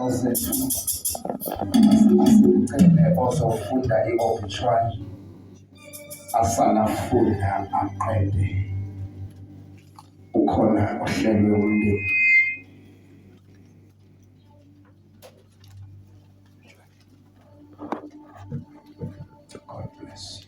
zethu asiqede ozofunda i-obituary asanafunda aqede ukhona ohlelwe umndeni. God bless you.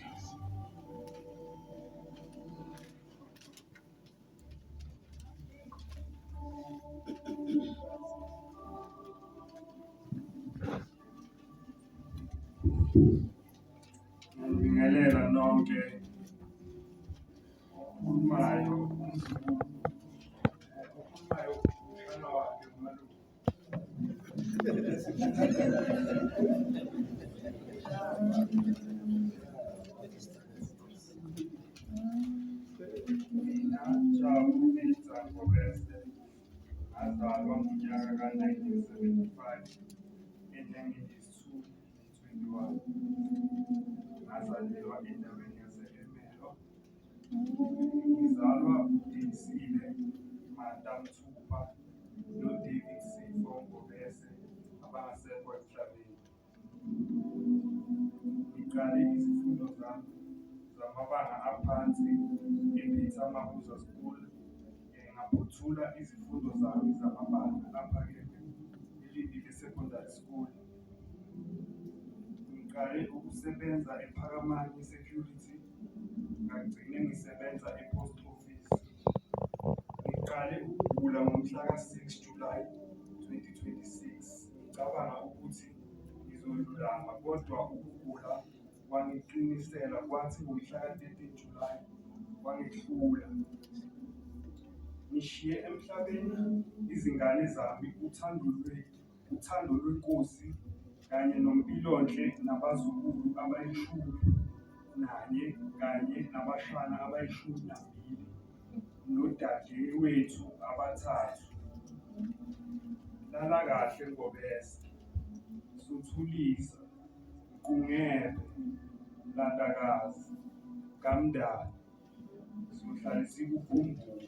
Ngibingelela nonke ukhulumayo umshana wakhe umalume. Mina Jabu Peter Ngobese ngazalwa ngonyaka ka-1975 enyangeni yesi-2 21. Ngazalelwa endaweni yase-Emelo. Ngizalwa uDinisile Matamthupha noDavid Sipho Ngobese abangasekho emhlabeni. Ngiqale izifundo zami zamabanga aphansi ePeter Mabuza School. Ngaphothula izifundo zami zamabanga aphakeme eLindile Secondary School. Ngiqale ukusebenza ePhakamani Security, ngagcine ngisebenza ePost Office. Ngiqale ukugula ngomhla ka-6 July 2026. Ngicabanga ukuthi ngizolulama, kodwa ukugula kwangiqinisela, kwathi ngomhla ka-13 July kwangihlula. Ngishiye emhlabeni izingane zami, uthando lweNkosi kanye noMpilonhle nabazukulu abayi-11 kanye nabashana abayi-12 nodadewethu aba-3. Lala kahle Ngobese, Suthulisa, Mqungebe, Landakazi, Kamdali, sizohlale sikukhumbula.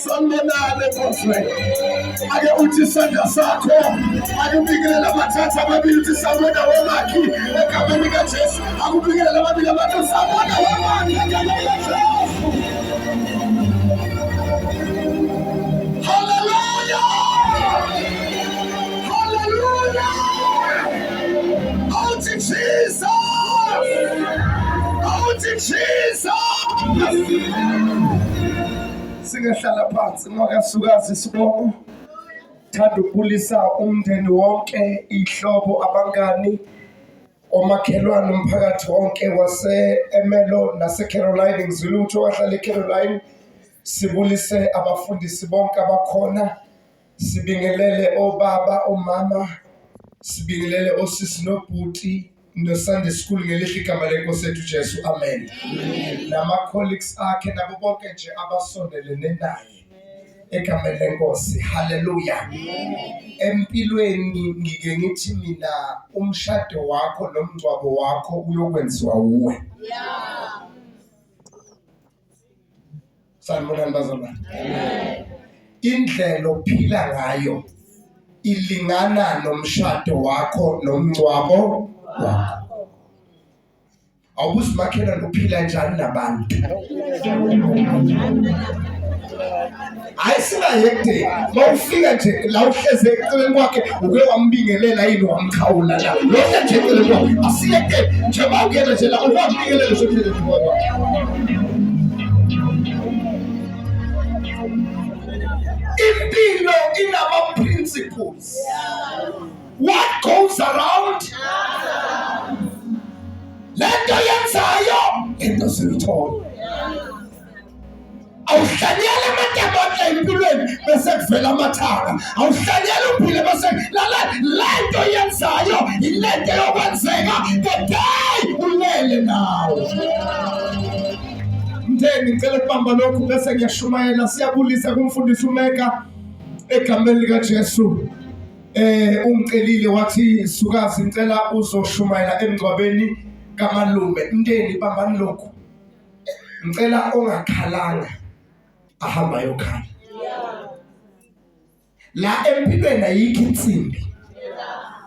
Sanibonani boswe. Ake uthi isandla sakho. Akubingelela amathatha amabili uthi sabona wamakhi egameni likaJesu. Akubingelela amabili abantu sabona wamakhi egameni likaJesu. Hallelujah! Hallelujah! Oh to Jesus! Oh to Jesus! Singahlala phansi ngakasukazi sibongo. Thanda ukubulisa umndeni wonke, ihlobo, abangani, omakhelwane, umphakathi wonke wase-Emelo nase-Caroline. Ngizulutho wahlala e-Caroline. Sibulise abafundisi bonke abakhona. Sibingelele obaba, omama. Sibingelele osisi nobhuti no-Sunday school ngelihle igama lenkosi yethu Jesu. Amen. Nama-colleagues akhe nabo bonke nje abasondelene naye egameni lenkosi. Hallelujah. Empilweni ngike ngithi mina umshado wakho nomngcwabo wakho uyokwenziwa uwe. Sanibonani bazalwane. Indlela ophila ngayo ilingana nomshado wakho nomngcwabo wakho. Awubuzimakhela nophila njani nabantu. Ayisingayekde mawufika nje la uhleze eceleni kwakhe uke wambingelela yini wamkhawula la. Lokho nje eceleni kwakhe asiyekde nje mawungena nje la uwambingelela sophele kodwa. Impilo inama principles. What goes around? Lento yenzayo into siyithola. Awuhlanyela amatabane empilweni bese kuvela amathanga. Awuhlanyela uphile bese lento yenzayo ilento yokwenzeka the day ulele nawo. Mtheni ngicela ukubamba lokhu bese ngiyashumayela. Siyabulisa kumfundisi uMeka egameni likaJesu. Ungicelile wathi sukazi ngicela uzoshumayela emgcwabeni kamalume. Mndeni bambani lokhu. Ngicela ongakhalanga ahamba yokhala. La empilweni ayikho insimbi.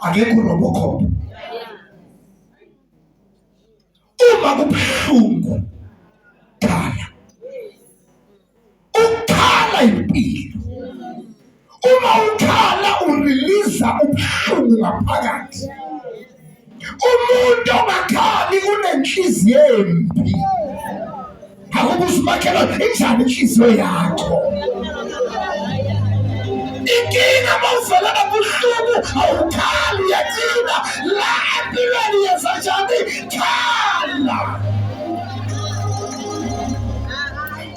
Akekho robocop. Uma kubuhlungu khala. Ukhala impilo. Uma ukhala urelease ubuhlungu ngaphakathi. Umuntu ongakhali unenhliziyo embi. Akubuzimakhela injani inhliziyo yakho. Inkinga mawuvela kabuhlungu awukhali uyathina. La empilweni yenza njani? Khala.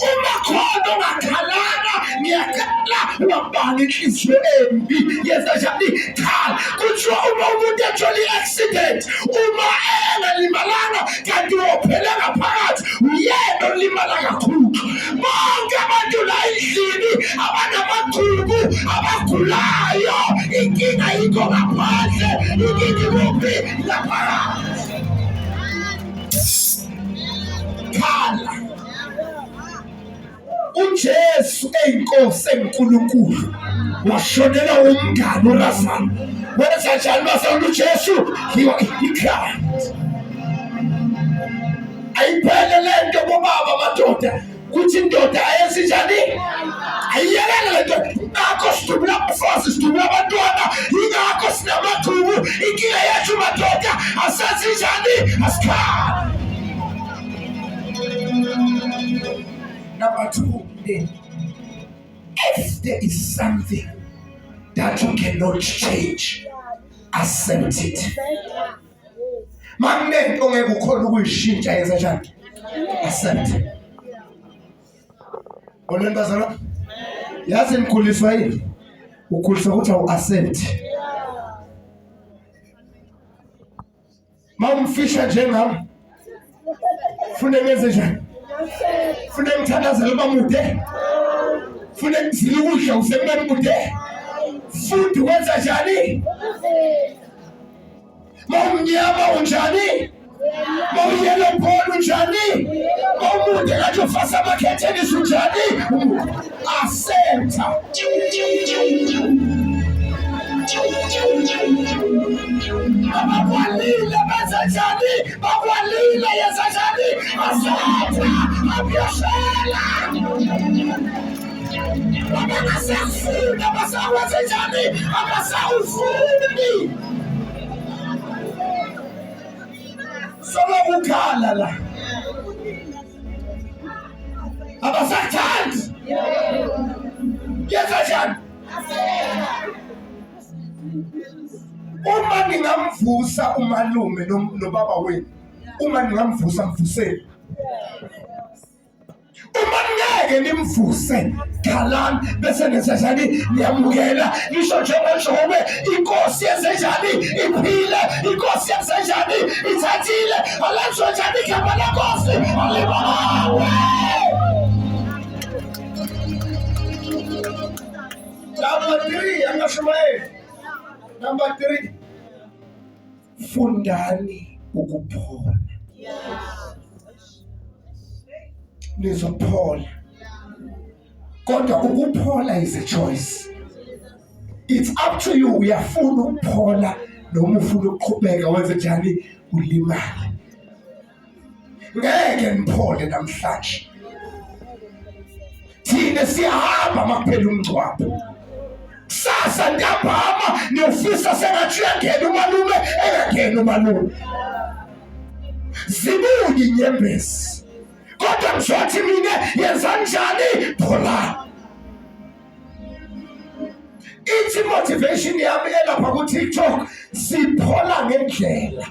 Uma khona ongakhalanga ngiyakhala wabanga inhliziyo embi yenza njani? Khala. Kuthiwa uma umuntu ethola i-accident uma engalimalanga kanti uphele ngaphakathi uyena olimala kakhulu. Bonke abantu la endlini abanamaqhubu abagulayo inkinga yikho ngaphandle inkinga ikuphi ngaphakathi. Khala. uJesu eyinkosi enkulunkulu washonela umngane uLazaro. Wenza njani Lazaro uJesu? He cried. Ayiphele lento bobaba madoda kuthi indoda ayenze njani? Ayiyekele lento. Ngakho sidubula abafazi sidubula abantwana. Ingakho sinamathubu. Inkinga yethu madoda asenze njani? Asikhali. Number 2, if there is something that you cannot change, accept it. Magnet ongeke ukhona ukuyishintsha yenza njani? Accept. Olembazana? Yazi nikhuliswa yini? Ukhuliswa ukuthi awu-accept. Mawumfisha njengami. Fune ngenze njani? Funeka ngithandazele uba mude. Funeka ngizile ukudla usemntwana mude. Futhi wenza njani? Mawumnyama unjani? Mawuyellow ball unjani? Mawumude ngathi ufasa amakhetheni unjani? Asenta. Abakwalile benza njani? Bakwalile yenza njani? Asenta. Abuyashela. Abangasafuni abasawenza njani? Abasawufuni. Solo ukhala la. Abasathandi. Yenza njani? Uma ngingamvusa umalume nobaba wenu, uma ngingamvusa mvuseni. Uma ngeke nimvuse khalani bese nenza njani? Niyamukela ngisho njengoJobe, inkosi yenze njani? Iphile. Inkosi yenze njani? Ithathile. Alenziwe njani igama lenkosi? Alibulawe. Number 3, angashumayeli. Number 3, fundani ukuphola. Nizophola. Kodwa ukuphola is a choice. It's up to you. Uyafuna ukuphola noma ufuna ukuqhubeka wenze njani ulimale. Ngeke niphole namhlanje. Thina siyahamba makuphela umngcwabo. Sasa ntambama niyofisa sengathi uyangena umalume engangena umalume. Zibuye inyembezi. Kodwa ngizothi mina yenza njani? Phola. Ithi motivation yami elapha ku-TikTok, siphola ngendlela.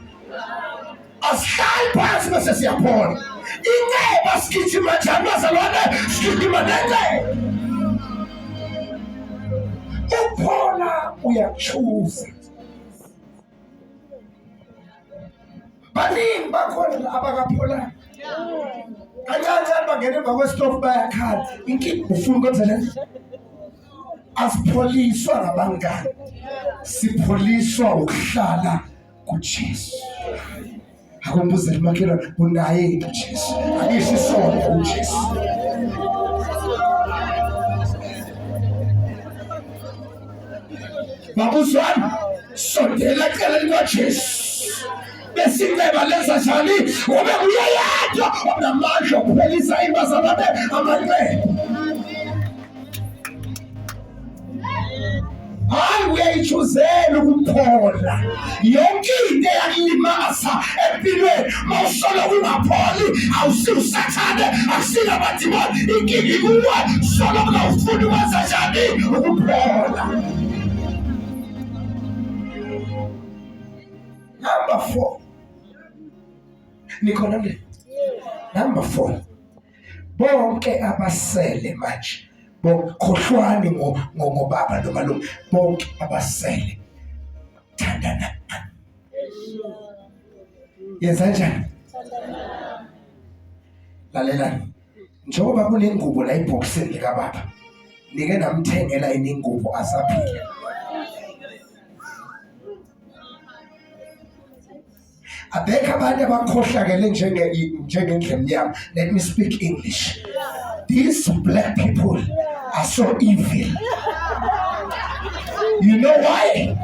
Asihlali phansi bese siyaphola. Inceba sigijima njani bazalwane? Sigijima nendlela. Ukuphola uyachuza. Baningi bakhona abakapholanga. Kancane bangena emva kwesitofu bayakhala. Inkinga ufuna ukwenza lento. Asipholiswa ngabangani. Sipholiswa ukuhlala kuJesu. Akumbuzele makhelwane unaye uJesu. Angisho isona uJesu. Babuzwani sondela eceleni kwaJesu. Besinceba lenza njani? Ube uyayedwa onamandla okuphelisa imbazalwane amanceba. Hayi uyayichuzela ukuphola. Yonke into eyakulimaza empilweni mawusola ungapholi awusiusathane akusina badimoni. Inkinga ikuwe sola ungawufuni ukwenza njani? Ukuphola. Number 4. Nikhona le? Number 4. Bonke abasele manje. Khohlwani ngobaba nomalume. Bonke abasele. Thandana. Yenza njani? Lalelani. Njengoba kunengubo la ibhokisini likababa. Nike namthengela ingubo asaphila. Abekho abantu abakhohlakele njengendlemnyama. Let me speak English. These black people are so evil. You know why?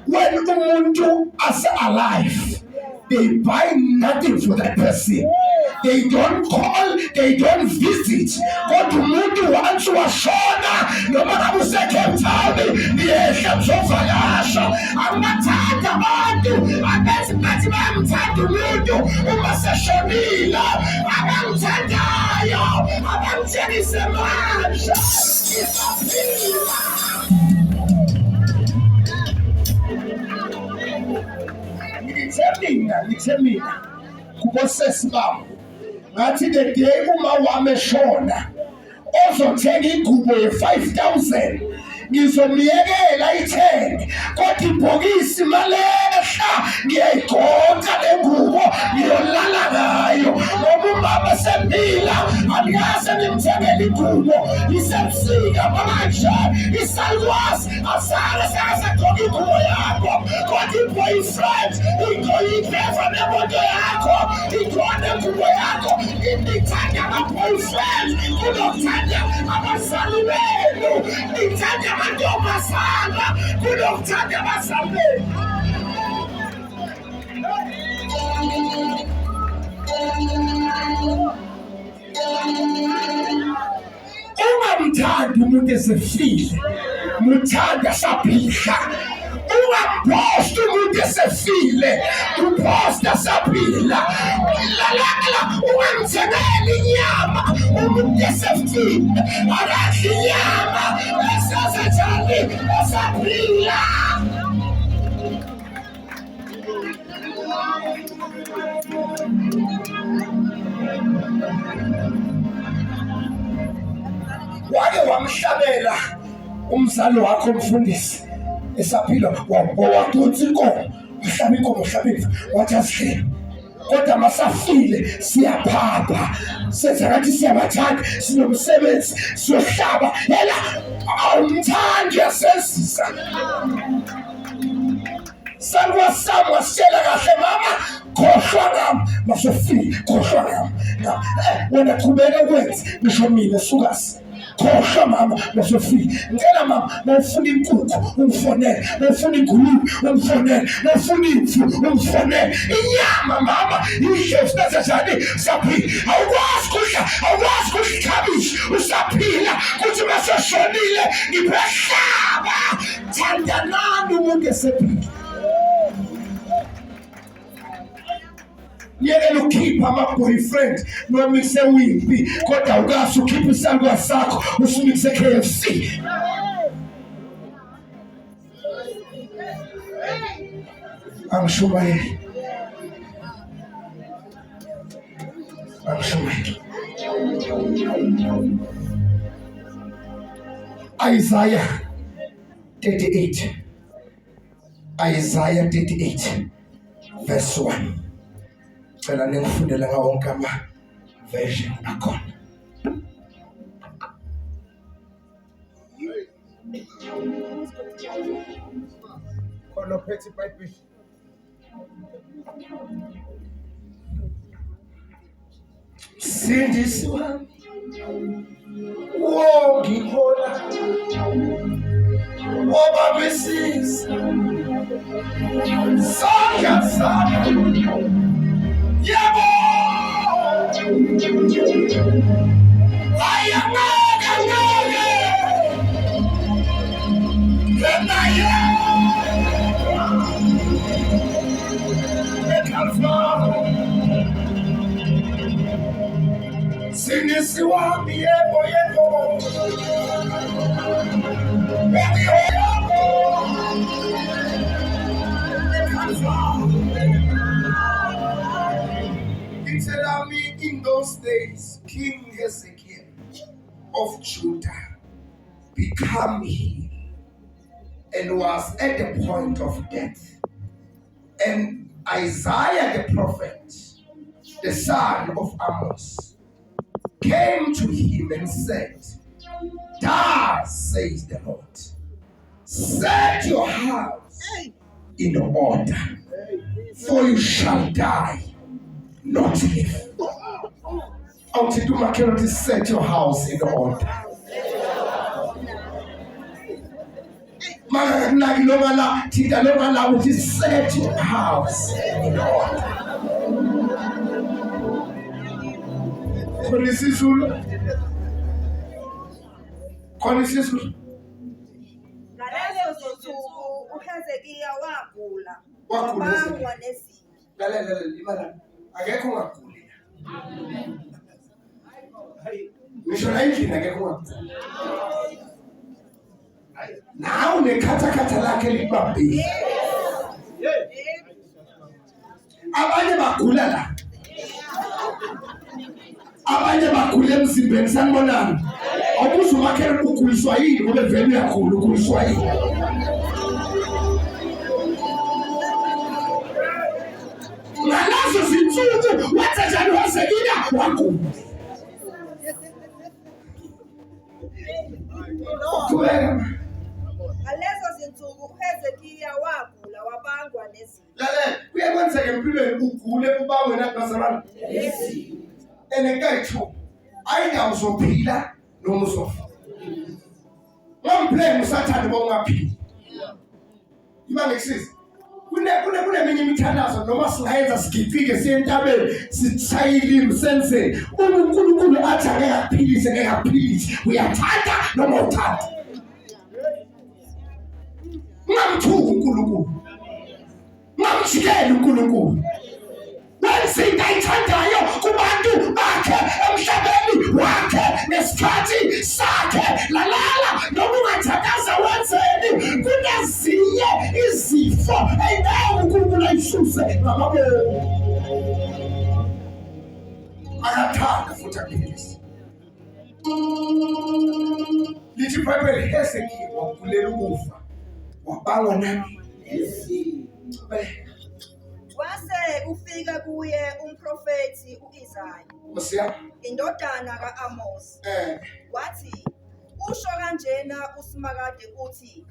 When umuntu is alive, they buy nothing for that person. They don't call, they don't visit. Kodwa umuntu once washona noma ngabe useCape Town niyehla mzovakasha. Angathanda abantu abenzi bathi bayamthanda umuntu uma seshonile. Abamthandayo abamtshengise manje isaphila. Ngithe mina kubosesi bami ngathi the day uma wami eshona ozothenga ingubo ye 5,000 ngizomyekela ithenge, kodwa ibhokisi malehla ngiyayigonca lengubo ngiyolala ngayo, ngoba umama sephila angaze ngimthengele ingubo. Isebusika manje isalukwazi asale sekasegqoka ingubo yakho, kodwa i-boyfriend iyipheva nemoto yakho, ikhona ingubo yakho. Nithanda ama-boyfriend kunokuthanda abazali benu, nithanda amantombazana kunokuthanda abazali benu. Ungamthandi umuntu esefile, muthanda saphila. Ungamposti umuntu esefile, umposta saphila. Lalala, ungamthengeli inyama umuntu esefile, akadli inyama esasenjani esaphila. Wake wamhlabela umzali wakho umfundisi esaphila, wadonsa inkomo, wahlaba inkomo, wahlaba wathi asihlele. Kodwa masafile siyaphapha, senza ngathi siyabathanda, sinomsebenzi, siyohlaba. Yela awumthandi, yasezisa. Salwa sami wasitshela kahle, mama khohlwa ngami, masofile khohlwa ngami. Wena qhubeka ukwenze, ngisho mina sukasi. Khohlwa mama masofile. Ngicela mama, mawufuna inkukhu ungifonele, mawufuna ingulube ungifonele, mawufuna imvu ungifonele. Inyama mama idle senzenjani saphila. Awukwazi kudla ikhabishi usaphila, kuthi maseshonile ngibehlaba. Thandanani umuntu esephila. Yekela ukhipha ama-boyfriend nomikise wimpi, kodwa awukazi ukhipha isalukwazi sakho usumikise KFC. Angishumayeli. Isaiah 38. Isaiah 38 verse 1. Cela ningifundele ngawo wonke ama-version akhona. Khona phethe iBhayibheli. Sindisi wami wongikhola wobabisisa sandla sami. Yebo, ayangaka ngake lenaye ekalfa singisi wami. Yebo tell me, in those days, King Hezekiah of Judah became ill and was at the point of death. And Isaiah the prophet, the son of Amos, came to him and said, "Thus says the Lord, set your house in order, for you shall die, not live." Out to my character, set your house in order. Set your house in order. uHezekiya wagula. Akekho ungaguli. Ngisho la endlini akekho ungaguli. Nawe nekhatha lakhe libambile. Abanye bagula la. Abanye bagula emzimbeni, sanibonani? Awubuza umakhelwane ukuguliswa yini ngoba vele uyakhula ukuguliswa yini. Ngalazo zinsuku wenza njani wasekile wagula. Ngalezo zinsuku uHezekiya wagula wabangwa nezifo. Lalela kuyakwenzeka empilweni ugule ubangwe nakubazalwana. Enekayithu ayindawo uzophila noma uzofa. Ngomplane usathanda bongaphili. Ima ngikusiza. Kuneminye imithandazo noma singayenza sigicike siye entabeni sithayilimi senze uNkulunkulu athi angeke akuphilise ngeke akuphilise uyathanda noma uthanda. Ungamthuki uNkulunkulu. Ungamjikeli uNkulunkulu. Wenza into ayithandayo kubantu bakhe emhlabeni wakhe nesikhathi sakhe. Lalala noma ungathandaza wenzeni kunezinye izifo ey'ngeke uNkulunkulu ayisuse ngamabomu. Akathanda futhi aphilise. Lithi iBhayibheli Hezekiya wagulela ukufa wabangwa nani? Wase kufika kuye umprofethi uIsaya, indodana ka-Amosi. Wathi, usho kanjena uSimakade uthi,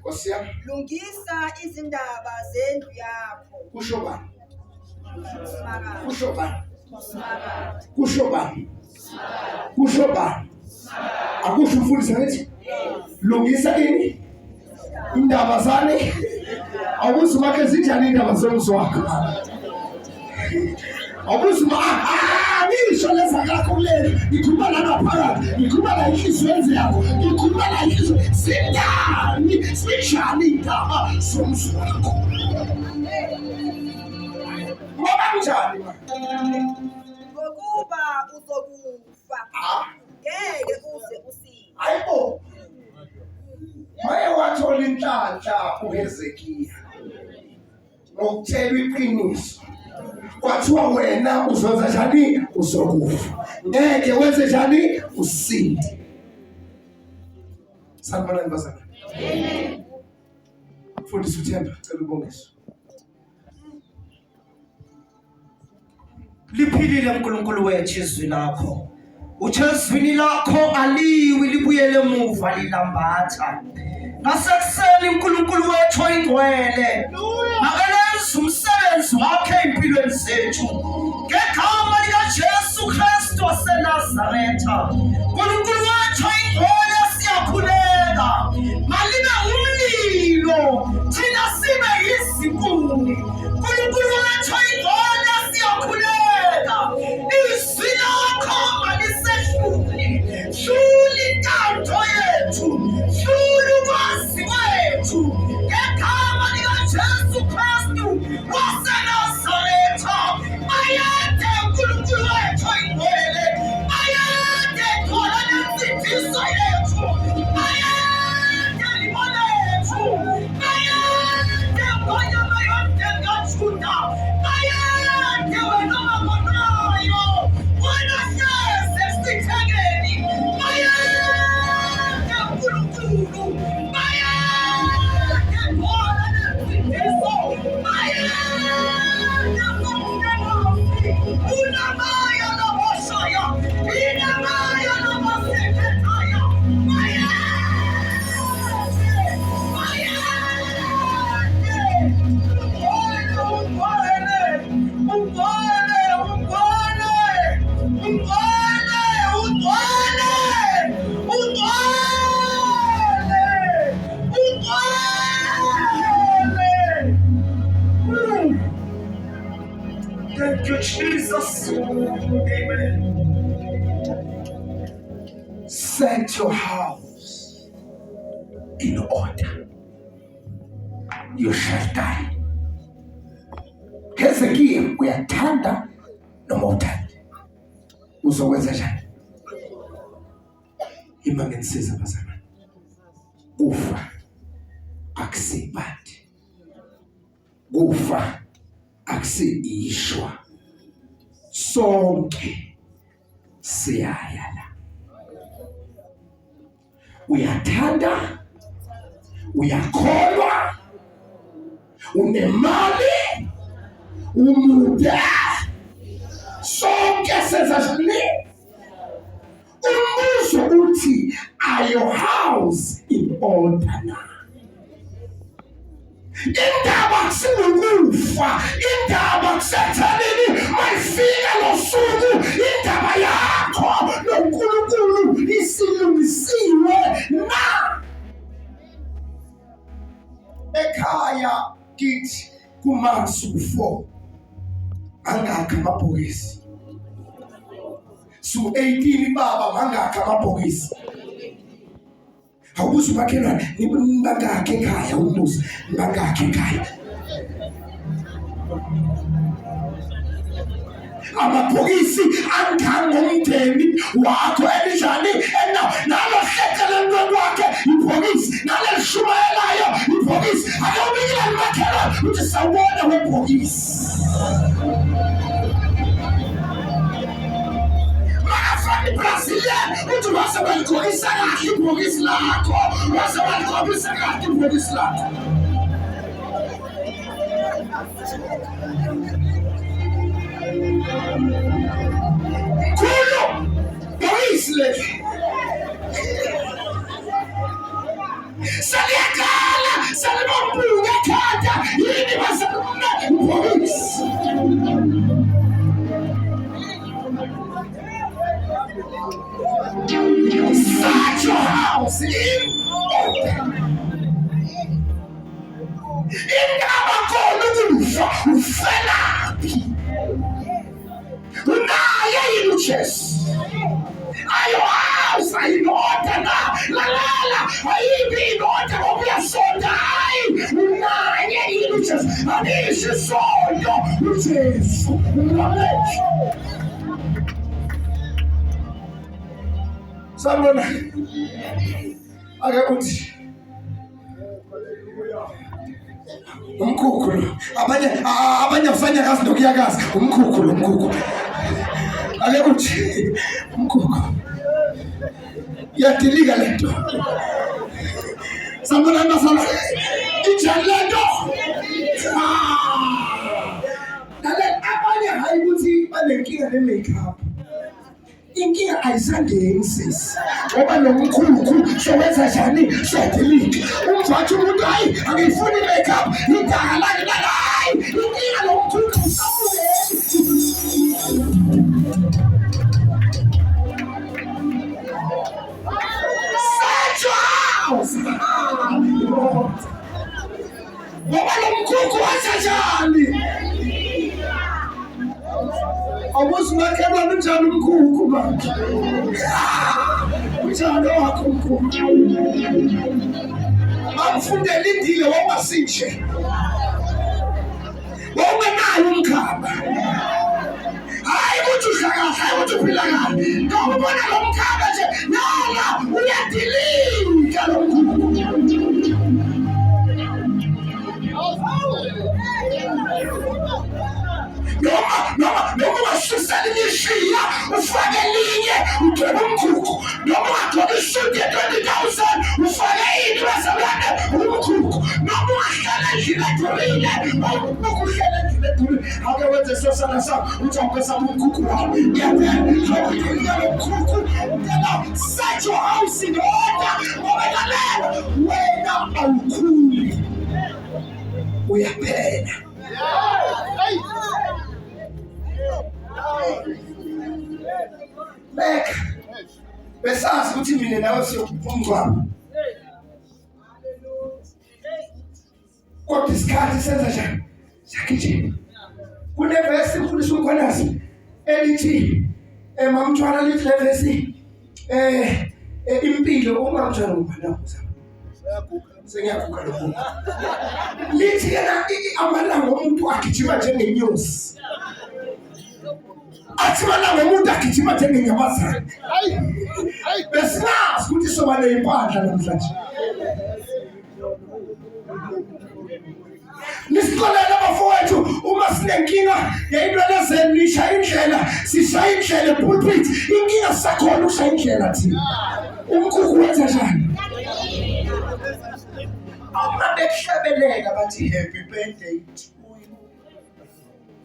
lungisa izindaba zendlu yakho. Kusho bani? uSimakade. Kusho bani? uSimakade. Kusho bani? Kusho bani? Akusho umfundisi ngathi lungisa ini? Indaba zani? Awubuza umakhe zinjani indaba zomzi wakho? Awubuza ngisho leza ngakho kuleli ngikhuluma nangaphakathi ngikhuluma la inhliziyo yenze yakho ngikhuluma la inhliziyo sinjani sinjani indaba zomzi wakho ngoba njani Ngokuba uzokufa ngeke uze usiwe. hayibo maye wathola inhlanhla uHezekiya ngokutshela iqiniso kwathiwa wena uzonza njani uzokufa ngeke wenze njani usinde. Sanibonani bazalwane. Amen. Mfundisi uThemba cela ubongiso. Liphilile uNkulunkulu wethu izwi lakho. Uthi izwi lakho aliwi libuyele emuva lilambatha. Nasekuseni uNkulunkulu wethu oyingcwele makelenze umsebenzi wakhe empilweni zethu ngegama likaJesu Kristu waseNazaretha. uNkulunkulu wethu oyingcwele siyakhuleka malibe umlilo thina sibe yizinkuni. uNkulunkulu wethu oyingcwele siyakhuleka izwi lakho malisehlule hlula intando yethu hlula ukwazi kwethu ngegama likaJesu Kristu waseNazaretha. Mayade uNkulunkulu wethu oyingcwele mayade khona nensindiso yethu mayade libona lethu mayade ngonyama yomndeni kaJuda mayade wena mabonayo wena hleze esithekeni mayade uNkulunkulu mayade khona nensindiso mayade ngomnenasi unamaya naboshaya inamaya nabasekethaya Thank you, Jesus. Amen. Set your house in order. You shall die. Hezekiya uyathanda noma uthanda uzokwenza njani? Ima ngensiza bazalwane. Kufa akusibandi. Kufa akusiyishwa. Sonke siyaya la. uyathanda, uyakholwa, unemali, umude, sonke sensashini. Umbuzo uthi, are your house in order na? Indaba sinokufa, indaba kusethanini, mayifika lo suku, indaba yakho noNkulunkulu isilungisiwe na. Ekhaya kithi kuMasu 4 angakha amabhokisi. Su 18 baba mangakha amabhokisi. Awubuza umakhelwane ngibangakhe ekhaya, umbuzo ngibangakhe ekhaya. Amabhokisi angangomndeni wakho enjani nalo hlekelelo lwakhe ibhokisi, nalo lishumayelayo ibhokisi. Akawubikela umakhelwane uthi sawubona webhokisi. Brazilian, uthi wase waligqokisa kahle ibhokisi lakho, wase waligqokisa kahle ibhokisi lakho. Khulu bhokisi leli saliyakhala, salibambuka ekhanda, yini basalibona ibhokisi. Start your house in order. Indaba khona ukufa ufelaphi. Unaye yini uJesu? Are your house in order na? Lalala, ayibi in order ngokuyasonda. Unaye yini uJesu? Anisho isondo uJesu. Sanibona ake uthi umkhukhu abanye afanya kazi nokuyakazi umkhukhu ake uthi umkhukhu yadilika lento. Sanibona nasana ijali lento nale abanye hayi ukuthi banenkinga ne-makeup. Inkinga ayisangeni sisi ngoba nomkhulu sowenza njani siyadilika. Umvathi umuntu hayi angifuni makeup idala lakhe hayi inkinga nomkhulu usamuleni. Ngoba nomkhulu wenza njani. Awubuza umakhelwane unjani umkhukhu manje? Unjani wakho umkhukhu? Bamfundela indile wawungasinje. Wawungenayo umkhaba. Hayi ukuthi udla kahle, hayi ukuthi uphila kahle. Ngoba ubona lo mkhaba nje, nala uyadilika lo mkhukhu. Noma wasusa linishiya ufake linye uthwele umkhukhu, noma ungagqoka isuti ye-20,000 ufake ini basalwane umkhukhu, noma ungahlala endlini edurile ukuhlela endlini edurile. Ake wenze sosana sakho uthi awukwesaba umkhukhu wami. Ngiyabela umkhukhu ngela set your house in order ngoba ngale wena awukhuli uyaphela. Back. Besazi ukuthi mina nawe siyokungcwaba. Kodwa isikhathi senza njani? Sakhe kunevesi mfundisi ukhonasi elithi mamthwala lithi levesi impilo ungamthwala ngubani sengiyaguga lokho. Lithi yena amalanga omuntu agijima njengenyosi. Athi malanga omuntu agijima njengenyamazana. Besinazi ukuthi sobane impahla namhlanje. Nisixolela abafowethu uma sinenkinga yayintwelezeni nishaya indlela, sishaya indlela epulpit, inkinga sakhona ushaya indlela thina. Umkhukhu wenza njani? Uma bekuhlabelela bathi happy birthday to you.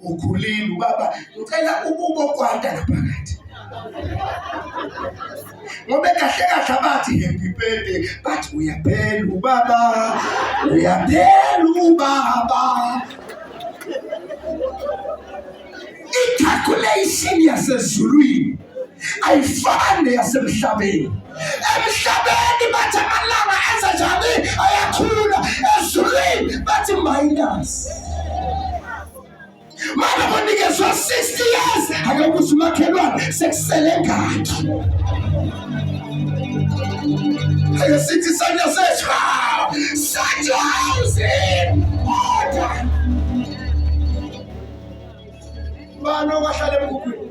Ukhulile ubaba, ngicela ubukwanda ngaphakathi. Ngoba kahle kahle abathi happy birthday, bathi uyaphela ubaba, uyaphela ubaba. I-calculation yasezulwini ayifani yasemhlabeni. Emhlabeni bathi amalanga enza njani ayakhula, ezulwini bathi minus. Mama bonikezwa 60 years akakuthi umakhelwane sekusele ngakhi. Ayesithi sanya sethu set your house in order. Bani obahlala emkhukhwini?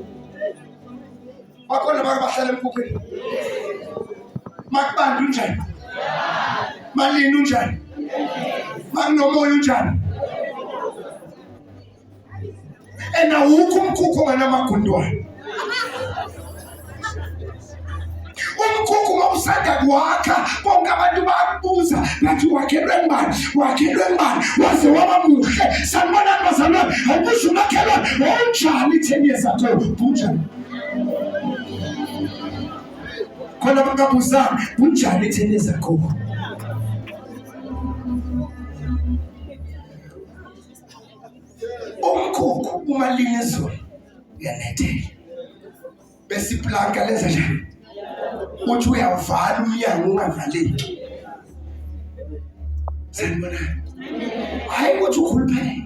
Bakhona bahlala emkhukhwini? Makubanda unjani? Malini unjani? Makunomoya unjani? Awukho umkhukhu onganamagundwane. Umkhukhu mawusanda kwakha bonke abantu bakubuza bathi wakhelwe ngubani, wakhelwe ngubani, waze waba muhle. Sanibona bazalwane, awubusho umakhelwane unjani 10 years ago, unjani? Khona bakabuza unjani 10 years ago. Umkhukhu umalini izulu uyanethela. Bese iplanka lenza njani? Uthi uyavala umnyango ungavaleki. Sanibona? Hayi ukuthi ukhuluphele.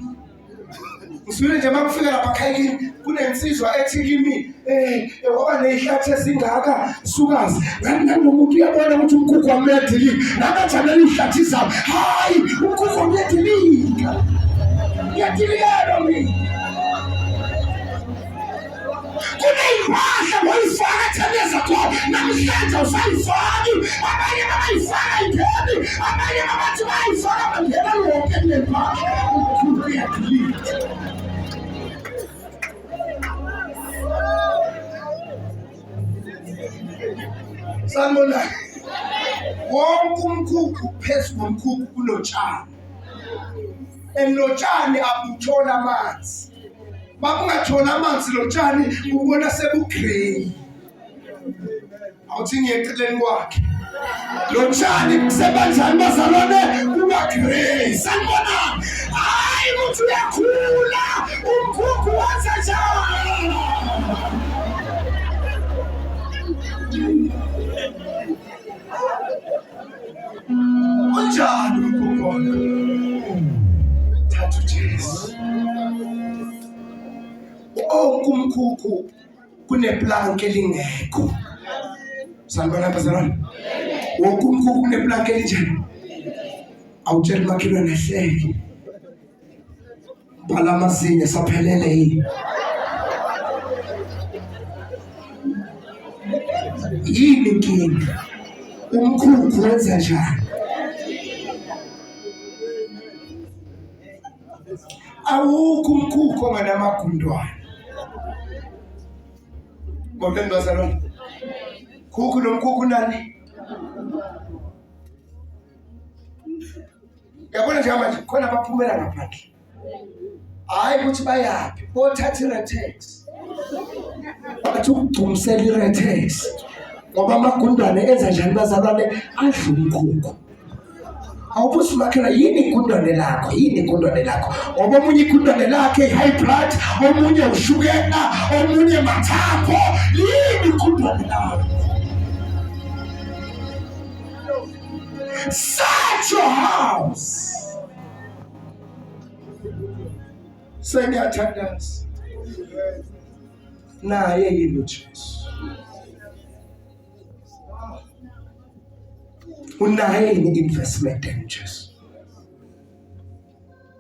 Usule nje makufika lapha ekhayeni kunensizwa ethi kimi ngoba nehlathi ezingaka sukazi. Nanomuntu uyabona ukuthi umkhukhu wamedili. Nakajalela ihlathi zabo. Hayi umkhukhu wamedilika. Ngiyadilika mina. Kuneyimphahla wayifaka 10 years ago, namhlanje usayifaki. Abanye bayifaka ipheli, abanye bathi bayifaka bangena lonke nempahla. Umkhulu uyadilika. Sanibona? Wonke umkhukhu phezu komkhukhu kunotshani. Enotshani abuthola amanzi. Bakungathola amanzi lotshani ubona sebugrey. Awuthi ngiyeceleni kwakhe. Lotshani kusebanjani bazalwane kuba grey. Sanibona? Hayi ukuthi uyakhula umkhukhu wenza njani? Unjani umkhukhu? Thathu Jesu. Umkhukhu kuneplanka elingekho. Sanibona bazalwane? Wonke umkhukhu kuneplanka elinjani? Awutshela makhelwane ehleke. Bhala amazinyo saphelele yini? Yini inkinga? Umkhukhu wenza njani? Awukho umkhukhu onganamagundwane. Ngobeni bazalwane? Khukhu nomkhukhu nani? Yabona nje manje khona baphumela ngaphandle. Hayi ukuthi bayaphi? Othatha i-retex. Bathi ukugcumisela i-retex. Ngoba amagundwane enza njani bazalwane? Adla umkhukhu. Awubusi makhela yini igundwane lakho? Yini igundwane lakho? Ngoba omunye igundwane lakhe high blood, omunye ushukela, omunye mathambo. Yini igundwane lakho? Search your house. Sengiyathandaza. Naye yini uJesu? Unaye yini investment enjesu?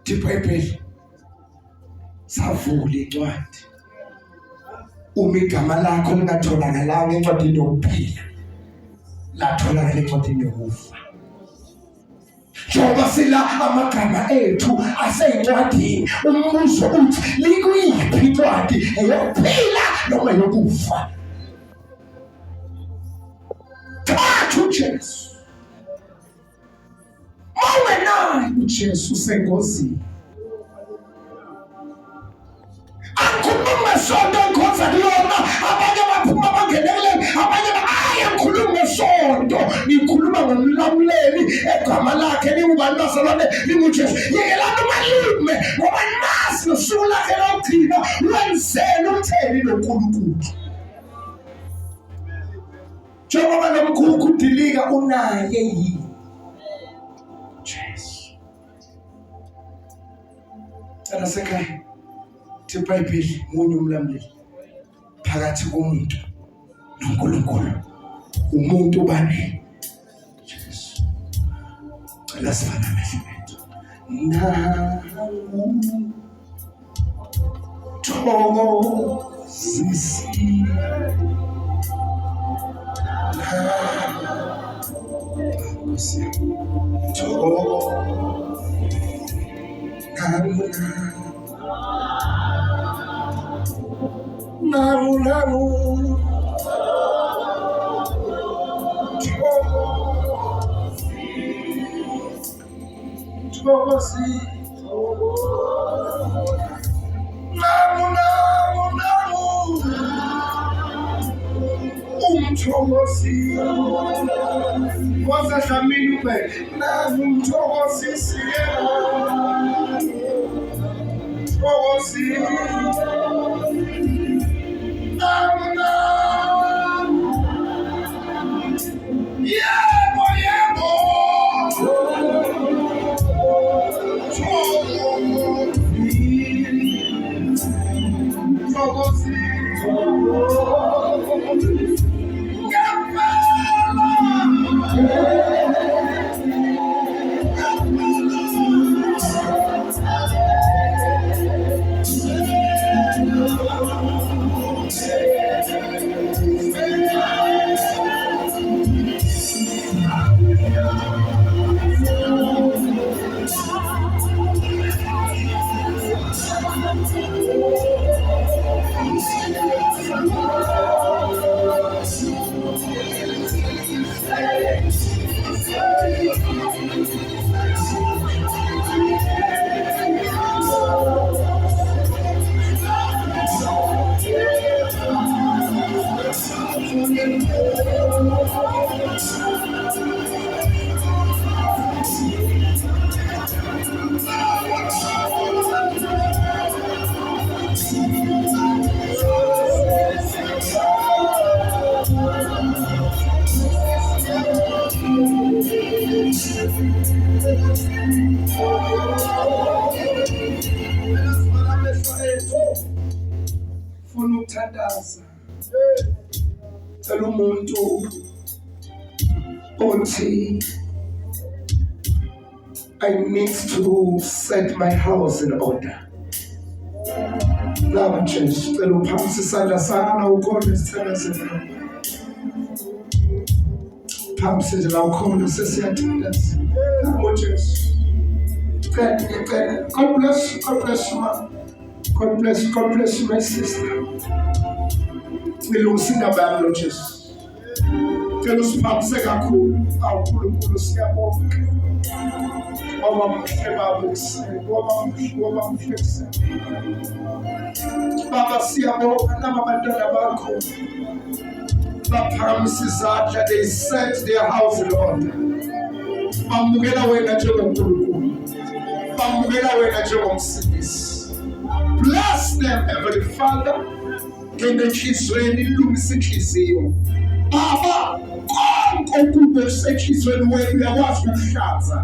IBhayibheli savula incwadi. Uma igama lakho lingatholakala encwadini yokuphila, latholakala encwadini yokufa. Njengoba sila amagama ethu aseyincwadini, umbuzo uthi likuyiphi incwadi, eyokuphila noma eyokufa? Thathu Jesu. uJesu sengozini. Akhuluma sonto ekhonza kulona, abanye baphuma bangenele, abanye ayakhuluma sonto. Ngikhuluma ngomlamuleli egama lakhe lingubani bazalwane linguJesu. Yekelani umalume ngoba nasi nosuku lakhe lokugcina lwenzele umtheli noNkulunkulu. Njengoba nomkhukhu udilika unaye yini Jesu. Cela sekhaya iBhayibheli munye umlamuli phakathi komuntu noNkulunkulu. Umuntu bani? Jesu. Cela sifana mehlethu. Nangu thokozisi. Umthokozi wasahlamini ube umthokozisi thokozi yebo thokozi funa ukuthandaza cela umuntu othi I need to set my house in order. Lava Jesu cela uphakamisa isandla sakho na ukhona isithandazelo. Phamsi nje la ukhona sesiyathandaza. Namo Jesu. God bless you, man. God bless you, my sister. Ngilungisa indaba yami lo Jesu. Cela usiphamise kakhulu, awuNkulunkulu siyabonga. Baba mhle baba kuseni, baba mhle kuseni. Baba siyabonga laba bantwana bakho. Baphakamisa izandla, they set their house in order. Bamukela wena njengoNkulunkulu. Bamukela wena njengomsindisi. Bless them, Heavenly Father. Ngenhlizweni ilungisa inhliziyo. Baba, konke okube kusenhlizweni wenu uyakwazi ukuhlanza.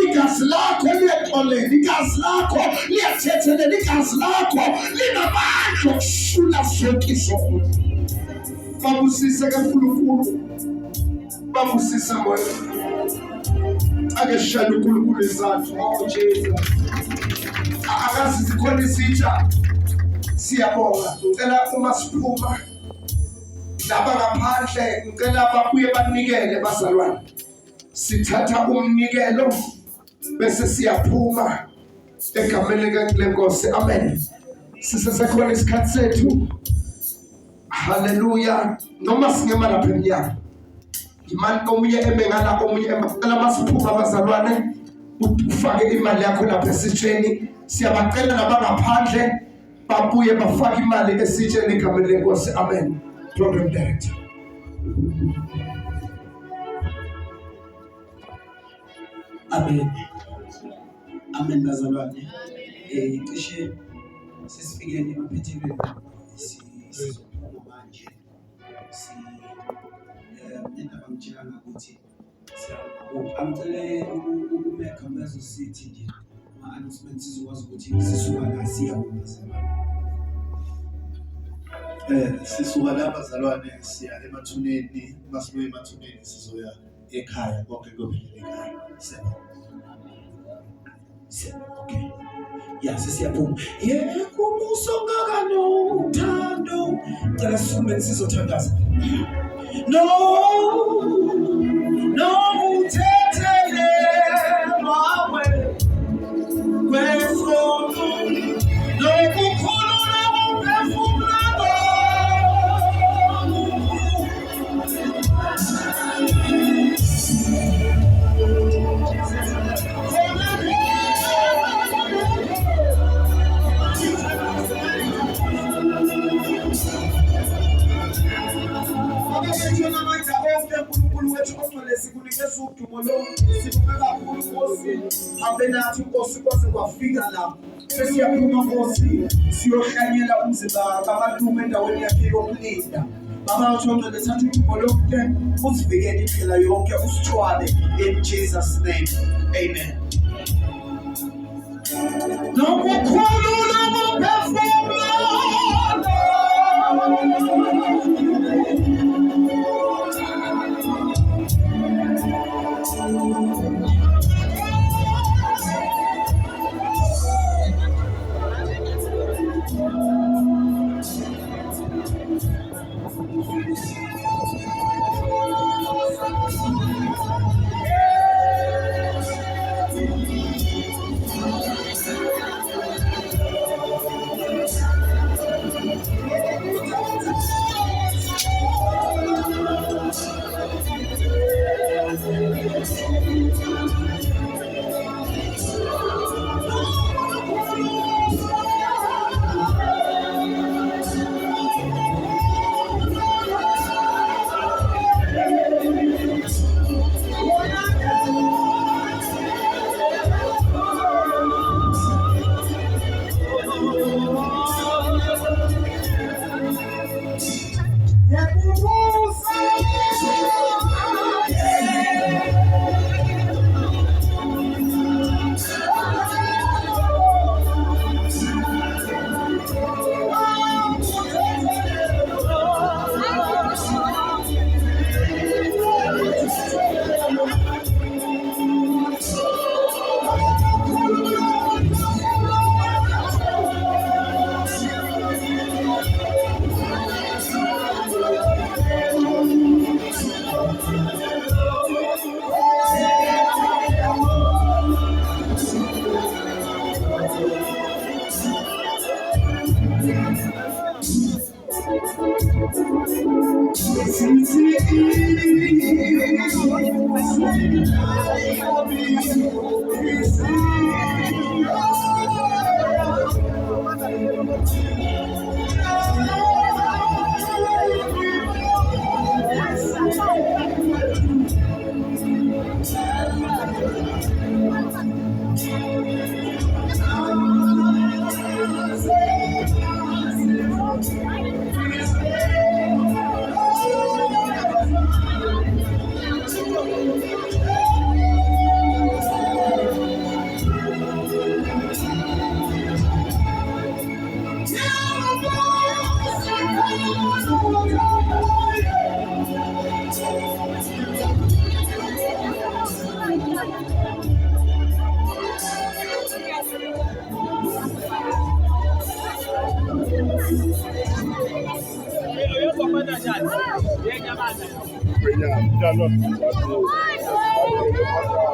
Igazi lakho liyexolele, igazi lakho liyathethelela, igazi lakho linamandla okusula zonke izono. Babusise kaNkulunkulu. Babusise wena. Ake shaya uNkulunkulu izandla, oh Jesus. Akazi zikhona izitsha. Siyabonga. Ngicela uma siphuma laba ngaphandle, ngicela babuye banikele bazalwane. Sithatha umnikelo bese siyaphuma egameni lenkosi. Amen. Sisesekhona isikhathi sethu. Hallelujah. Noma singema lapha emnyango. Imani omunye emengala omunye emacela masiphuma bazalwane ufake imali yakho lapha esitsheni. Siyabacela nabangaphandle babuye bafake imali esitsheni egameni lenkosi. Amen. Program director. Amen. Amen bazalwane. Cishe sesifikele emaphethelweni sizophuma manje. Indaba ngitshela ukuthi angicele umeka mbezo sithi nje ama-announcements sizokwazi ukuthi sisuka la siya bazalwane. Sisuka la bazalwane siya emathuneni, masibuye emathuneni sizoya ekhaya konke kuyophelela ekhaya. Okay. Ya sesiyaphuma. Yebo musonga nothando. Cela sisukume sizothandaza. No uthethe mawe. Kwesono lokukhulula umphefumulo. Hambenathi Nkosi kwaze kwafika la sesiyaphuma Nkosi siyohlanyela umzimba kaMalume endaweni yakhe yokulinda. Baba uthonto lethatha udumo lonke usivikele indlela yonke usithwale in Jesus name. Amen. Nokukhulula umphefumulo.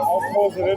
Of course,